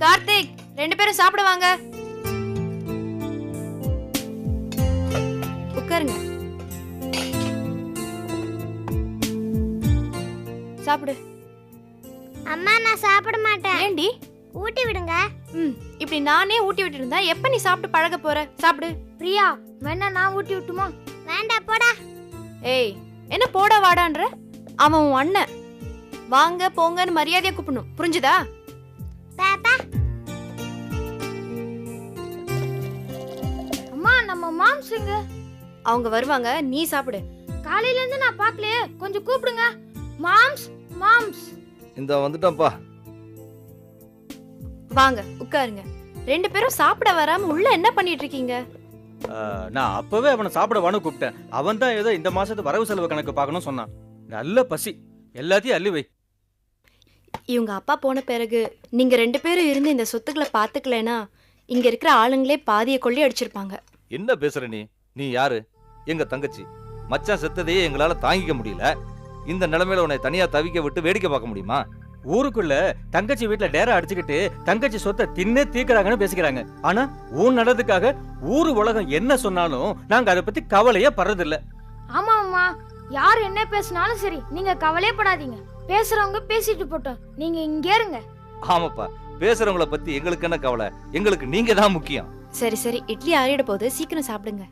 கார்த்திக், 2 பேரும் சாப்பிட வாங்க. உட்காருங்க. சாப்பிடு. அம்மா நான் சாப்பிட மாட்டேன். ஏண்டி? ஊட்டி விடுங்க. இப்படி நானே ஊட்டி விட்டு இருந்தா எப்ப நீ சாப்பிட்டு பழக போற? சாப்பிடு. பிரியா, வேணா நான் ஊட்டி விட்டுமா? வேண்டாம், போடா. ஏய், என்ன போடா வாடான்ற? அவன் உன் அண்ணன். வாங்க போங்கன்னு மரியாதையா கூப்பிடணும், புரிஞ்சுதா? பாப்பா. அம்மா, நம்ம மாம்ஸ் எங்க? அவங்க வருவாங்க, நீ சாப்பிடு. காலையில இருந்து நான் பார்க்கலையே, கொஞ்சம் கூப்பிடுங்க. Moms, moms. இந்த வந்துட்டேன்ப்பா. வாங்க உட்காருங்க. 2 பேரும் சாப்பிட வராம உள்ள என்ன பண்ணிட்டு இருக்கீங்க? நான் அப்பவே அவனை சாப்பிடவான்னு கூப்பிட்டேன். அவன் தான் ஏதோ இந்த மாசத்து வரவு செலவு கணக்கு பார்க்கணும் சொன்னான். நல்ல பசி, எல்லாத்தையும் அள்ளி வை. இவங்க அப்பா போன பிறகு நீங்க 2 பேரும் இருந்து இந்த சொத்துக்களை பாத்துக்கலனா இங்க இருக்கிற ஆளுங்களே பாதியை கொள்ளி அடிச்சிருப்பாங்க. என்ன பேசுற நீ? நீ யாரு? எங்க தங்கச்சி. மச்சான் செத்ததையே எங்களால தாங்கிக்க முடியல. இந்த நிலைமையில உன்னை தனியா தவிக்க விட்டு வேடிக்கை பார்க்க முடியுமா? ஊருக்குள்ள தங்கச்சி வீட்டுல டேரா அடிச்சுக்கிட்டு தங்கச்சி சொத்தை தின்னே தீக்குறாங்கன்னு பேசிக்கிறாங்க. ஆனா ஊர் நடந்துக்காக ஊரு உலகம் என்ன சொன்னாலும் நாங்க அதை பத்தி கவலையே படுறதில்ல. ஆமா அம்மா, யார் என்ன பேசினாலும் சரி, நீங்க கவலைப்படாதீங்க. பேசுறவங்க பேசிட்டு போட்டோம், நீங்க இங்க இருங்க. ஆமாப்பா, பேசுறவங்கள பத்தி எங்களுக்கு என்ன கவலை? எங்களுக்கு நீங்க தான் முக்கியம். சரி சரி, இட்லி ஆறிட போது, சீக்கிரம் சாப்பிடுங்க.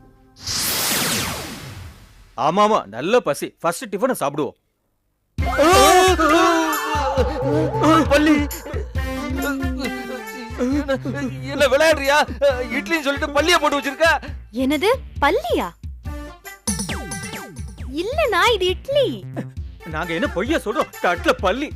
ஆமாமா, நல்ல பசி. ஃபர்ஸ்ட் டிஃபனை சாப்பிடுவோம். பள்ளி என்ன விளையாடுறியா? இட்லின்னு சொல்லிட்டு பள்ளிய போட்டு வச்சிருக்க. என்னது பல்லியா? இல்லனா இது இட்லி. நாங்க என்ன பொய்யா சொல்றோம்? தட்டுல பள்ளி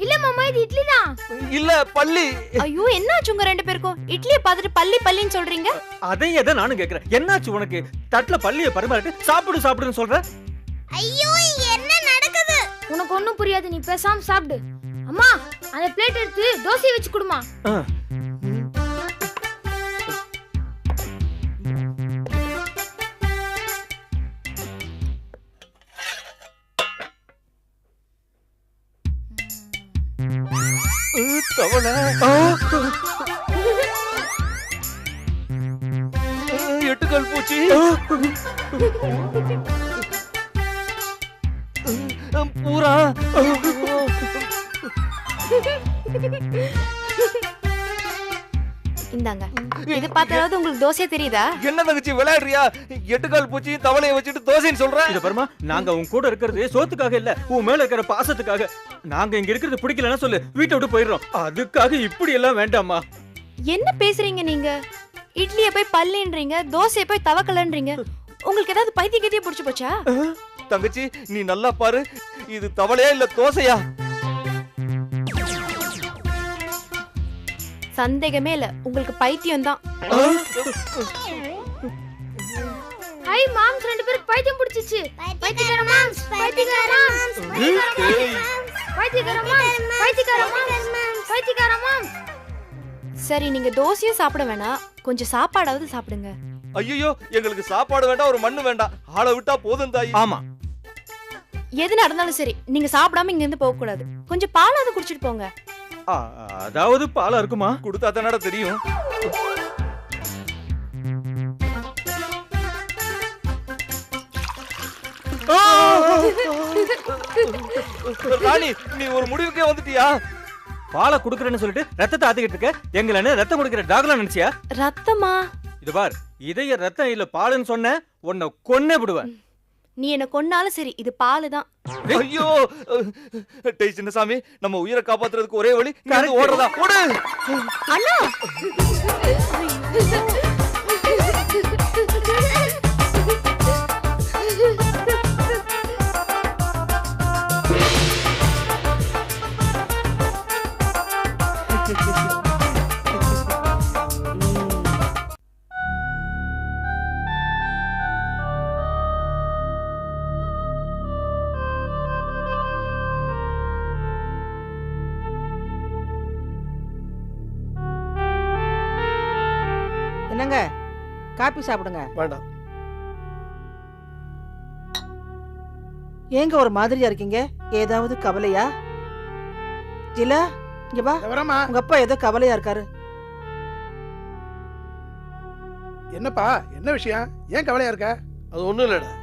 இல்ல மாமா, இது இட்லி தான். இல்ல பள்ளி. ஐயோ, என்னாச்சு உங்க 2 பேருக்கும்? இட்லியை பார்த்துட்டு பள்ளி பள்ளின்னு சொல்றீங்க? அதையே தான் நானும் கேக்குறேன். என்னாச்சு உனக்கு? தட்டுல பள்ளியை பரிமாறிட்டு சாப்பிடு சாப்பிடுன்னு சொல்ற. ஐயோ, இங்க என்ன நடக்குது? உனக்கு ஒண்ணும் புரியாது, நீ பேசாம சாப்பிடு. அம்மா, அந்த பிளேட் எடுத்து தோசை வச்சு கொடுமா. தவளை, எட்டுக்கால் பூச்சி, பூரா. இந்தாங்க, இது பார்த்தாவது உங்களுக்கு தோசை தெரியுதா? என்ன தங்கச்சி விளையாடுறியா? எட்டுக்கால் பூச்சி தவளையை வச்சுட்டு தோசைன்னு சொல்ற. இத பாருமா, நாங்க உன் கூட இருக்கிறது சோத்துக்காக இல்ல, உன் மேல இருக்கிற பாசத்துக்காக. நாங்க இங்க இருக்கிறது பிடிக்கலன்னா சொல்லு, வீட்டை விட்டு போயிடுறோம். அதுக்காக இப்படி எல்லாம் வேண்டாமா? என்ன பேசுறீங்க நீங்க? இட்லியை போய் பல்லின்றீங்க, தோசையை போய் தவக்கலன்றீங்க. உங்களுக்கு ஏதாவது பைத்தியக்கத்தையே புடிச்சு போச்சா? தங்கச்சி நீ நல்லா பாரு, இது தவளையா இல்ல தோசையா? சந்தேகமே இல்ல, உங்களுக்கு பைத்தியம் தான். ஹை மாம்ஸ், 2 பேருக்கு பைத்தியம் பிடிச்சிச்சு. பைத்தியக்கார மாம்ஸ், பைத்தியக்கார மாம்ஸ், பைத்தியக்கார மாம்ஸ், பைத்தியக்கார மாம்ஸ், பைத்தியக்கார மாம்ஸ். சரி, நீங்க தோசையும் சாப்பிட வேணாம், கொஞ்சம் சாப்பாடாவது சாப்பிடுங்க. ஐயோ, எங்களுக்கு சாப்பாடு வேண்டாம், ஒரு மண்ணு வேண்டாம், ஆளை விட்டா போதும் தாயி. ஆமா, எது நடந்தாலும் சரி, நீங்க சாப்பிடாம இங்க இருந்து போக கூடாது. கொஞ்சம் பாலாவது குடிச்சிட்டு போங்க. அதாவது பாலா இருக்குமா? கொடுத்தா தானடா தெரியும். ராணி, நீ ஒரு முடிவுக்கே வந்துட்டியா? பாலை குடுக்கறேன்னு சொல்லிட்டு ரத்தத்தை ஆத்திக்கிட்டு இருக்க. எங்களை என்ன ரத்தம் குடுக்கிற டாக்டர் நினைச்சியா? ரத்தமா? இது பார், இதய ரத்தம் இல்ல பாலுன்னு சொன்ன உன்னை கொன்னே விடுவேன். நீ என்ன கொன்னாலும் சரி, இது பாலு தான். ஐயோ, டேய் சின்னசாமி, நம்ம உயிரை காப்பாத்துறதுக்கு ஒரே வழி இங்க ஓடுறதா. ஓடு அண்ணா. என்னங்க, காப்பி சாப்பிடுங்க. வேண்டாம். ஏங்க ஒரு மாதிரியா இருக்கீங்க? ஏதாவது கவலையா? ஜிலா, இங்க வா. வரமா? உங்க அப்பா ஏதோ கவலையா இருக்காரு. என்னப்பா, என்ன விஷயம்? ஏன் கவலையா இருக்க? அது ஒண்ணும் இல்லடா,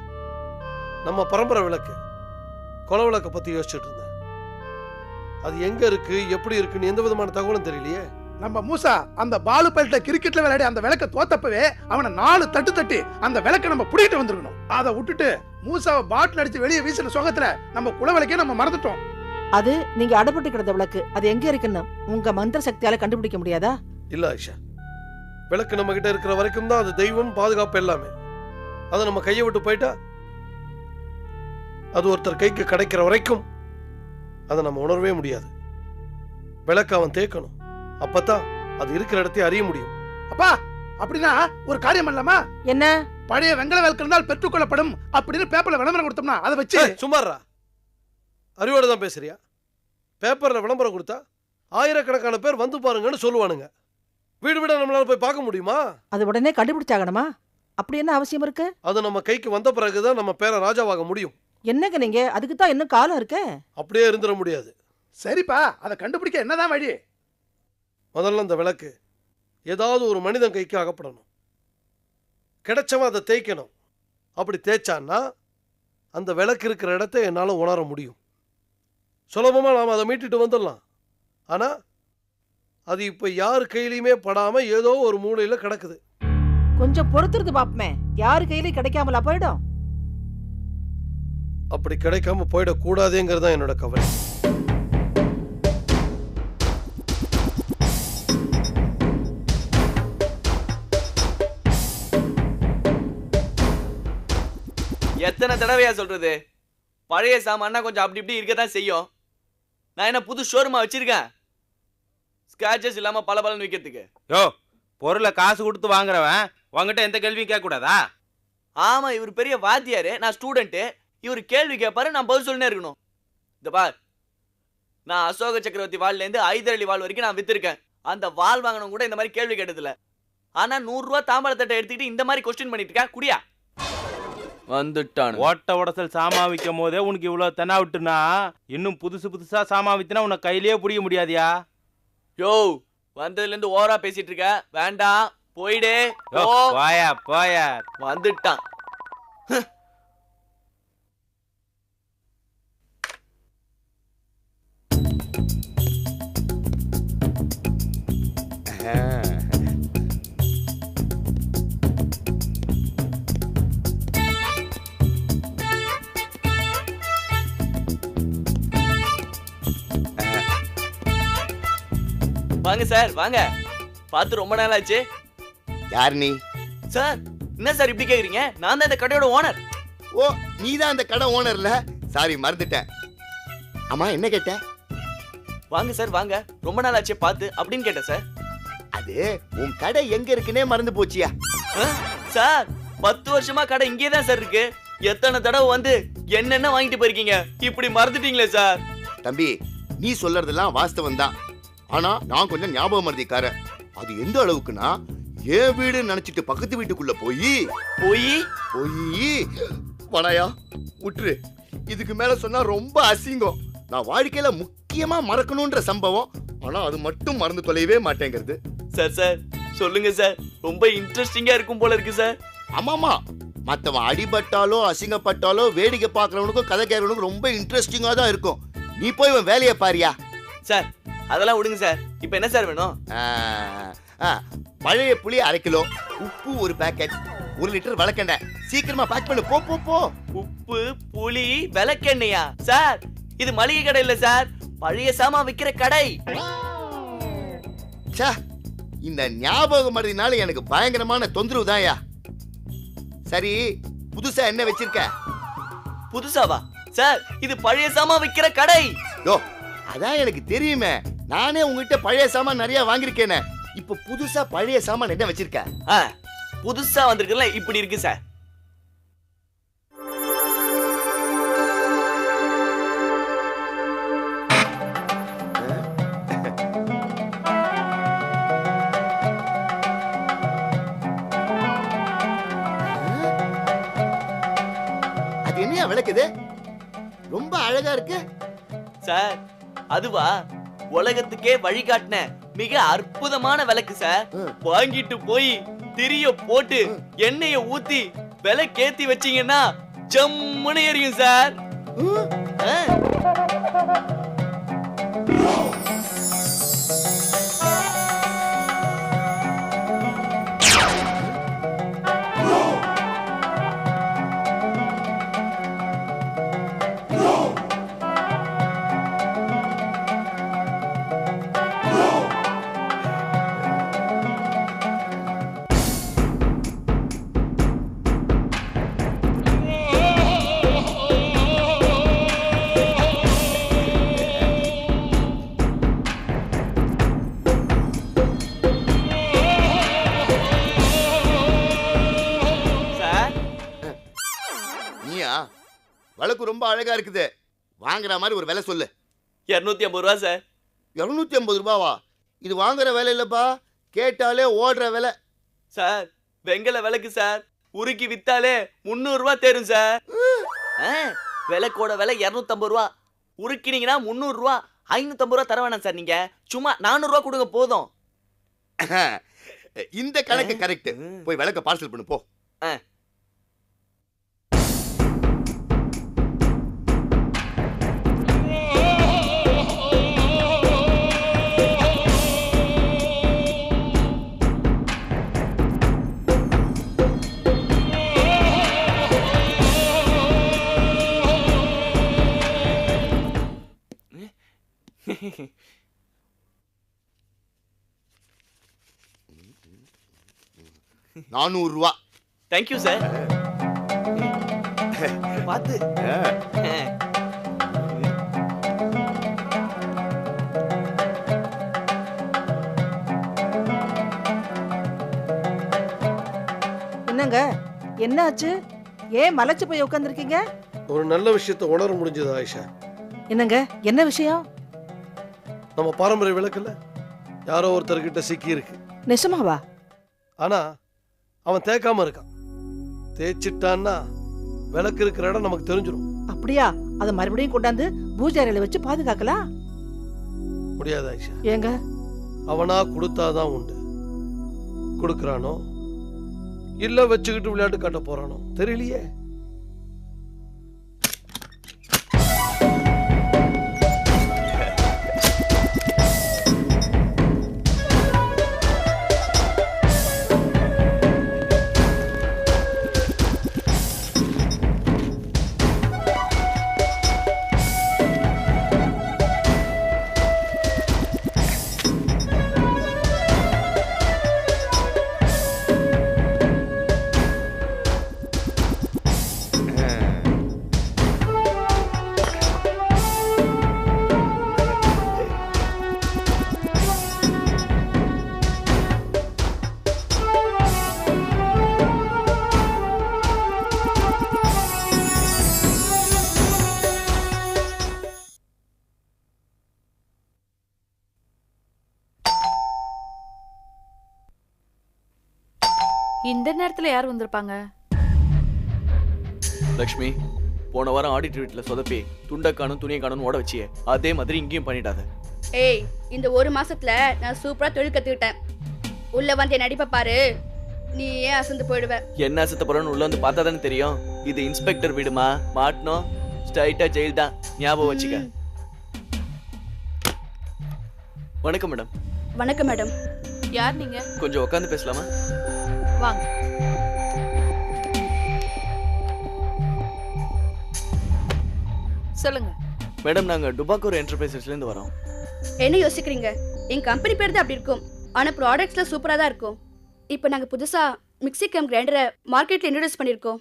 நம்ம பரம்பரை விளக்கு கொலை விளக்க பத்தி யோசிச்சுட்டு இருந்தேன். அது எங்க இருக்கு, எப்படி இருக்குன்னு எந்த விதமான தகவலும் தெரியலையே. நம்ம மூசா அந்த பாலு பல்ட்ட கிரிக்கெட்ல விளையாடி அந்த விளக்க தோத்தப்பவே அவனை 4 தட்டு தட்டி அந்த விளக்க நம்ம புடிக்கிட்டு வந்திருக்கணும். அதை விட்டுட்டு மூசாவை பாட்டில் அடிச்சு வெளியே வீசின சோகத்துல நம்ம குல விளக்கே நம்ம மறந்துட்டோம். அது நீங்க அடப்பட்டு கிடந்த விளக்கு. அது எங்க இருக்குன்னு உங்க மந்திர சக்தியால கண்டுபிடிக்க முடியாதா? இல்ல ஆயிஷா, விளக்கு நம்ம கிட்ட இருக்கிற வரைக்கும் தான் அது தெய்வம், பாதுகாப்பு எல்லாமே. அதை நம்ம கையை விட்டு போயிட்டா, அது ஒருத்தர் கைக்கு கிடைக்கிற வரைக்கும் அதை நம்ம உணரவே முடியாது. விளக்கு அவன் தேக்கணும், அப்பதான் அது இருக்கிற இடத்தை அறிய முடியும். அப்பா, அப்படின்னா ஒரு காரியம் பண்ணலாமா? என்ன? பழைய வெங்கல விளக்கு இருந்தால் பெற்றுக்கொள்ளப்படும் அப்படின்னு பேப்பர்ல விளம்பரம் கொடுத்தோம்னா அதை வச்சு. சும்மாறா, அறிவோட தான் பேசுறியா? பேப்பர்ல விளம்பரம் கொடுத்தா ஆயிரக்கணக்கான பேர் வந்து பாருங்கன்னு சொல்லுவானுங்க. வீடு வீடா நம்மளால போய் பார்க்க முடியுமா? அது உடனே கண்டுபிடிச்சாகணுமா? அப்படி என்ன அவசியம் இருக்கு? அது நம்ம கைக்கு வந்த பிறகுதான் நம்ம பேரை ராஜாவாக முடியும். என்னங்க நீங்க? அதுக்கு தான் இன்னும் காலம் இருக்கு. அப்படியே இருந்துட முடியாது. சரிப்பா, அதை கண்டுபிடிக்க என்னதான் வழி? முதல்ல அந்த விளக்கு ஏதாவது ஒரு மனிதன் கைக்கு அகப்படணும். கிடைச்சவன் அதை தேய்க்கணும். அப்படி தேய்ச்சான்னா அந்த விளக்கு இருக்கிற இடத்தை என்னால் உணர முடியும். சுலபமாக நாம் அதை மீட்டுட்டு வந்துடலாம். ஆனால் அது இப்போ யார் கையிலையுமே படாமல் ஏதோ ஒரு மூலையில் கிடக்குது. கொஞ்சம் பொறுத்துறது பாப்பமே. யாரு கையிலயும் கிடைக்காமலா போயிடும்? அப்படி கிடைக்காம போயிடக்கூடாதுங்கிறது தான் என்னோட கவலை. எத்தனை தடவையா சொல்றது? பழைய சாமான்னா கொஞ்சம் அப்படி இப்படி இருக்கதான் செய்யும். நான் என்ன புது ஷோரூமா வச்சிருக்கேன் ஸ்கிராச்சஸ் இல்லாம பல பலன்னு விற்கிறதுக்கு? யோ, பொருளை காசு கொடுத்து வாங்குறவன் உங்ககிட்ட எந்த கேள்வியும் கேட்க கூடாதா? ஆமா, இவர் பெரிய வாத்தியாரு, நான் ஸ்டூடெண்ட். இவர் கேள்வி கேட்பாரு, நான் பதில் சொல்லினே இருக்கணும். இந்த பார், நான் அசோக சக்கரவர்த்தி வாள்ல இருந்து ஹைதர் அலி வாள் வரைக்கும் நான் வித்திருக்கேன். அந்த வாள் வாங்கணும் கூட இந்த மாதிரி கேள்வி கேட்டதில்ல. ஆனா 100 ரூபா தாம்பாளத்தட்டை எடுத்துக்கிட்டு இந்த மாதிரி கொஸ்டின் பண்ணிட்டு இருக்கா? குடியா வந்துட்டான். ஓட்ட உடசல் சாமா விற்கும் போதே உனக்கு இவ்வளவு தெனா விட்டுனா, இன்னும் புதுசு புதுசா சாமா வித்தினா உனக்கு கையிலேயே பிடிக்க முடியாதியா? யோ, வந்ததுல இருந்து ஓவரா பேசிட்டு இருக்க. வேண்டாம், போயிடு. போயா போயா. வந்துட்டான். வாங்க சார், வாங்க. பார்த்து ரொம்ப நாள் ஆச்சு. யார் நீ? சார், என்ன சார் இப்படி கேக்குறீங்க? நான் தான் இந்த கடையோட ஓனர். ஓ, நீ தான் அந்த கடை ஓனர்ல? சாரி, மறந்துட்டேன். அம்மா, என்ன கேட்ட? வாங்க சார், வாங்க. ரொம்ப நாள் ஆச்சு பார்த்து அப்படின்னு கேட்டேன் சார். அது உன் கடை எங்க இருக்குன்னே மறந்து போச்சியா? சார், 10 வருஷமா கடை இங்கே தான் சார் இருக்கு. எத்தனை தடவை வந்து என்னென்ன வாங்கிட்டு போயிருக்கீங்க, இப்படி மறந்துட்டீங்களே சார்? தம்பி, நீ சொல்றதெல்லாம் வாஸ்தவம் தான். ஆனா நான் கொஞ்சம் ஞாபகம் மறதிக்காரன். அது எந்த அளவுக்குன்னா, என் வீடு நினைச்சிட்டு பக்கத்து வீட்டுக்குள்ள போய் வடாயா விட்டுரு. இதுக்கு மேல சொன்னா ரொம்ப அசிங்கம். நான் வாழ்க்கையில முக்கியமா மறக்கணும்ன்ற சம்பவம், ஆனா அது மட்டும் மறந்து தொலையவே மாட்டேங்கிறது. சார் சார் சொல்லுங்க சார், ரொம்ப இன்ட்ரெஸ்டிங்கா இருக்கும் போல இருக்கு சார். ஆமாமா, மத்தவன் அடிபட்டாலோ அசிங்கப்பட்டாலோ வேடிக்கை பார்க்கறவனுக்கும் கதை கேட்கறவனுக்கும் ரொம்ப இன்ட்ரெஸ்டிங்கா தான் இருக்கும். நீ போய் இவன் வேலையை பாரியா. சார், அதெல்லாம் விடுங்க சார். இப்போ என்ன சார் வேணும்? பழைய புளி 1/2 கிலோ, உப்பு 1 பாக்கெட், 1 லிட்டர் விளக்கெண்ணெய். சீக்கிரமா பேக் பண்ணு. போ போ போ. உப்பு, புளி, விளக்கெண்ணெயா? சார், இது மளிகை கடை இல்ல சார், பழைய சாமான் விக்கிற கடை. இந்த ஞாபகம் மறதினால எனக்கு பயங்கரமான தொந்தரவு தான்யா. சரி, புதுசா என்ன வச்சிருக்க? புதுசாவா? சார், இது பழைய சாமான் விக்கிற கடை. யோ, அதான் எனக்கு தெரியுமே. நானே உங்ககிட்ட பழைய சாமான் நிறைய வாங்கியிருக்கேனே. இப்ப புதுசா பழைய சாமான் என்ன வச்சிருக்க? புதுசா வந்திருக்குல்ல, இப்படி இருக்கு சார். அது என்னையா விளக்குது? ரொம்ப அழகா இருக்கு சார். அதுவா? உலகத்துக்கே வழிகாட்டின மிக அற்புதமான விளக்கு சார். வாங்கிட்டு போய் திரிய போட்டு எண்ணெய ஊத்தி விளக்கேத்தி வச்சீங்கன்னா ஜம்முன்னு எரியும் சார். விளக்கு ரொம்ப அழகா இருக்குது. வாங்குற மாதிரி ஒரு விலை சொல்லு. 250 ரூபா சார். 250 ரூபாவா? இது வாங்குற விலை இல்லப்பா, கேட்டாலே ஓடுற விலை. சார் வெங்கல விளக்கு சார், உருக்கி வித்தாலே 300 ரூபா தேரும் சார். விளக்கோட விலை 250 ரூபா, உருக்கினீங்கன்னா 300 ரூபா. 550 ரூபா தர வேணாம் சார், நீங்க சும்மா 400 ரூபா கொடுங்க போதும். இந்த கணக்கு கரெக்ட். போய் விளக்க பார்சல் பண்ணு போ. $400. Thank you sir. பார்த்து என்னங்க, என்னாச்சு? ஏன் மலைச்சு போய் உட்காந்துருக்கீங்க? ஒரு நல்ல விஷயத்தை உணர முடிஞ்சது ஆயிஷா. என்னங்க, என்ன விஷயம்? நம்ம பாரம்பரிய விளக்குல யாரோ ஒருத்தர்கிட்ட சிக்கி இருக்கு. நிஜமாவா? ஆனா அவன் தேய்க்காம இருக்கான். தேய்ச்சிட்டான்னா விளக்கு இருக்கிற இடம் நமக்கு தெரிஞ்சிடும். அப்படியா? அதை மறுபடியும் கொண்டாந்து பூஜை அறையில வச்சு பாதுகாக்கலாம். முடியாது ஆயிஷா. ஏங்க? அவனா கொடுத்தாதான் உண்டு. கொடுக்கறானோ இல்ல வச்சுக்கிட்டு விளையாட்டு காட்ட போறானோ தெரியலையே. இந்த நேரத்துல யார் வந்திருப்பாங்க? லக்ஷ்மி, போன வாரம் ஆடிட்டர் வீட்டுல சொதப்பி துண்டக்கானும் துணியை காணும் ஓட வச்சியே, அதே மாதிரி இங்கேயும் பண்ணிடாத. ஏய், இந்த ஒரு மாசத்துல நான் சூப்பரா தொழில் கத்துக்கிட்டேன். உள்ள வந்து என் நடிப்பை பாரு, நீ ஏன் அசந்து போயிடுவ. என்ன அசத்த போறன்னு உள்ள வந்து பார்த்தா தானே தெரியும். இது இன்ஸ்பெக்டர் வீடுமா, மாட்டணும் ஸ்ட்ரைட்டா ஜெயில் தான், ஞாபகம் வச்சுக்க. வணக்கம் மேடம். வணக்கம் மேடம். யார் நீங்க? கொஞ்சம் உட்காந்து பேசலாமா? வாங்க. சொல்லுங்க மேடம். நாங்க டுபாக்கூர் என்டர்பிரைசஸ்ல இருந்து வரோம். என்ன யோசிக்கிறீங்க? என் கம்பெனி பேர் தான் அப்படி இருக்கும், ஆனா ப்ராடக்ட்ஸ்ல சூப்பரா தான் இருக்கும். இப்போ நாங்க புதுசா மிக்ஸி கம் கிரைண்டரை மார்க்கெட்ல இன்ட்ரோடியூஸ் பண்ணிருக்கோம்.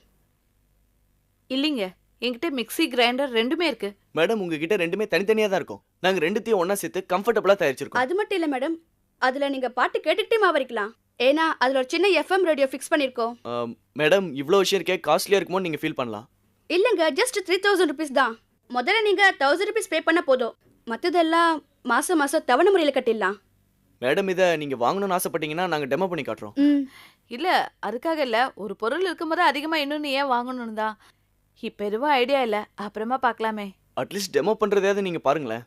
இல்லைங்க, என்கிட்ட மிக்ஸி கிரைண்டர் ரெண்டுமே இருக்கு. மேடம், உங்ககிட்ட ரெண்டுமே தனித்தனியா தான் இருக்கும். நாங்க ரெண்டுத்தையும் ஒண்ணா சேர்த்து கம்ஃபர்டபுளா தயாரிச்சிருக்கோம். அது மட்டும் இல்ல மேடம், அதுல நீங்க பாட்டு கேட்டுக்கிட்டே மாவரிக்கலாம். ஏன்னா அதுல ஒரு சின்ன FM ரேடியோ ஃபிக்ஸ் பண்ணிருக்கோம். மேடம், இவ்வளவு விஷயம் இருக்கே, காஸ்ட்லியா இருக்குமோ நீங்க ஃபீல் பண்ணலாம். இல்லங்க, ஜஸ்ட் 3000 rupees தான். முதல்ல நீங்க 1000 rupees பே பண்ண போதும், மத்ததெல்லாம் மாசம் மாசம் தவணை முறையில கட்டிடலாம். மேடம், இத நீங்க வாங்கணும்னு ஆசைப்பட்டீங்கன்னா நாங்க டெமோ பண்ணி காட்டுறோம். இல்ல, அதுக்காக இல்ல. ஒரு பொருள் இருக்கும்போது அதிகமா இன்னொன்னு ஏன் வாங்கணும்னு தான். இப்ப எதுவும் ஐடியா இல்ல, அப்புறமா பார்க்கலாமே. அட்லீஸ்ட் டெமோ பண்றதையாவது நீங்க பாருங்களேன்.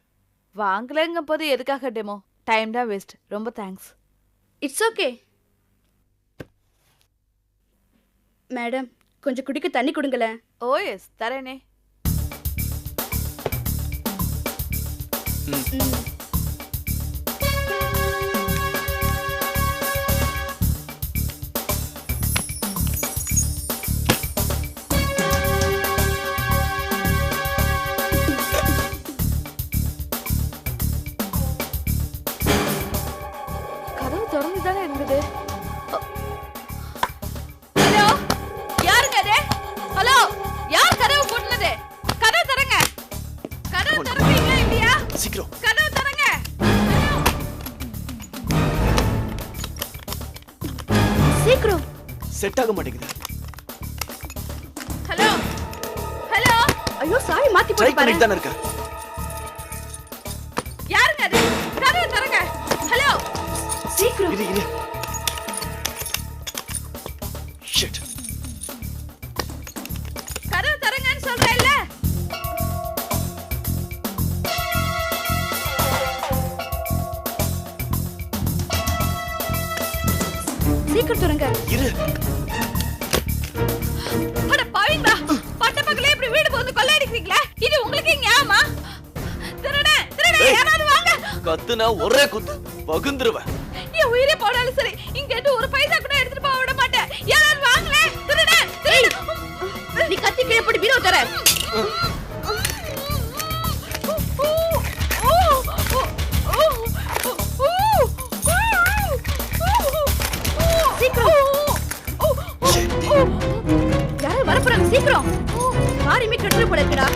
வாங்கலங்க போது எதுக்காக டெமோ? டைம் தான் வேஸ்ட். ரொம்ப தேங்க்ஸ். It's okay. மேடம், கொஞ்சம் குடிக்க தண்ணி கொடுங்களேன். ஓ எஸ், தரேனே. கதவு திறந்து தானே இருந்தது. ஹலோ, யாருங்க அது? ஹலோ, யார் கதவு போட்டுனது? கதவு திறங்க. கதவு திறப்பீங்களா இல்லையா? சீக்கிரம் கதவு திறங்க. சீக்கிரம். செட் ஆக மாட்டேங்குது. Hello hello. ஐயோ சாவி மாத்தி ட்ரை போட்டு பாரு. பண்ணிட்டு தான இருக்க. யாருங்க அது? கதவு திறங்க. ஹலோ, சீக்கிரம். இரு. ஷிட். கதவு திறங்கன்னு சொல்றேன்ல. சீக்கிரம் திறங்க. இரு. அட பாவிங்களா, பட்ட பக்கத்துல இப்படி வீடு வந்து கொள்ளையடிக்கிறீங்களா? இது உங்களுக்கு ஞாபகமா? திருடே திருடே, யாராவது வாங்க. கத்துனா ஒரே குத்து பகுந்துருவேன். என் உயிரே போனாலும் சரி, இங்க இருந்து ஒரு பைசா கூட எடுத்துட்டு போக விட மாட்டேன். யாராவது வாங்களே. திருடே திருடே. நீ கத்தி கீழே போட்டு பீரோ தர. யாரும் வரப்போறாங்க, சீக்கிரம். யாருமே கட்டுற போல இருக்கடா.